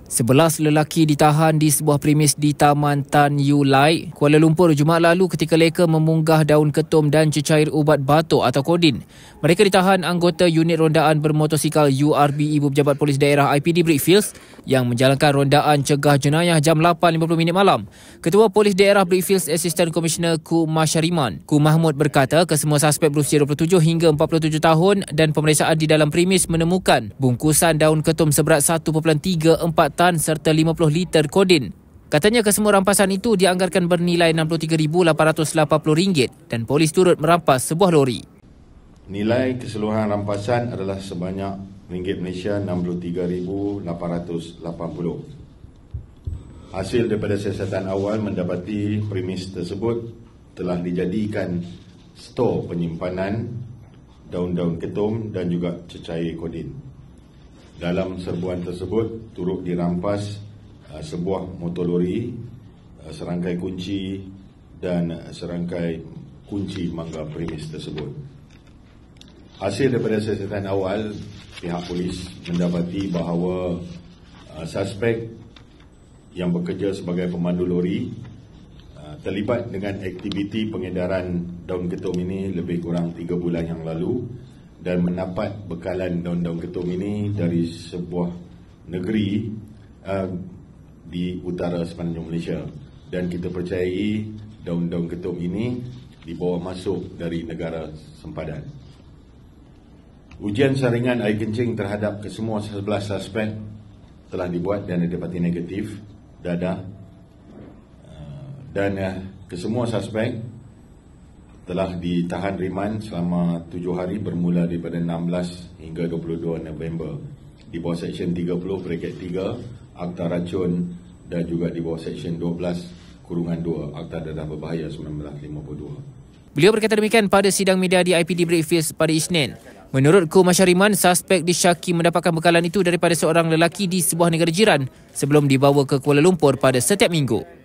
11 lelaki ditahan di sebuah premis di Taman Tan You Lai, Kuala Lumpur Jumaat lalu ketika leka memunggah daun ketum dan cecair ubat batuk atau kodin. Mereka ditahan anggota unit rondaan bermotosikal URB Ibu Pejabat Polis Daerah IPD Brickfields yang menjalankan rondaan cegah jenayah jam 8.50 malam. Ketua Polis Daerah Brickfields Assistant Commissioner Ku Masyariman, Ku Mahmud berkata kesemua suspek berusia 27 hingga 47 tahun dan pemeriksaan di dalam premis menemukan bungkusan daun ketum seberat 1.34 tan serta 50 liter kodin. Katanya kesemua rampasan itu dianggarkan bernilai RM63,880 dan polis turut merampas sebuah lori. Nilai keseluruhan rampasan adalah sebanyak RM RM63,880. Hasil daripada siasatan awal mendapati premis tersebut telah dijadikan stor penyimpanan daun-daun ketum dan juga cecair kodin. Dalam serbuan tersebut turut dirampas sebuah motor lori, serangkai kunci dan serangkai kunci mangga premis tersebut. Hasil daripada siasatan awal, pihak polis mendapati bahawa suspek yang bekerja sebagai pemandu lori terlibat dengan aktiviti pengedaran daun ketum ini lebih kurang 3 bulan yang lalu dan mendapat bekalan daun-daun ketum ini dari sebuah negeri di utara semenanjung Malaysia, dan kita percayai daun-daun ketum ini dibawa masuk dari negara sempadan. Ujian saringan air kencing terhadap kesemua 11 suspek telah dibuat dan didapati negatif dadah, dan kesemua suspek telah ditahan riman selama 7 hari bermula daripada 16 hingga 22 November di bawah Seksyen 30/3 Akta Racun dan juga di bawah Seksyen 12/2 Akta Dadah Berbahaya 1952. Beliau berkata demikian pada sidang media di IPD Brickfields pada Isnin. Menurut Ku Masyariman, suspek disyaki mendapatkan bekalan itu daripada seorang lelaki di sebuah negara jiran sebelum dibawa ke Kuala Lumpur pada setiap minggu.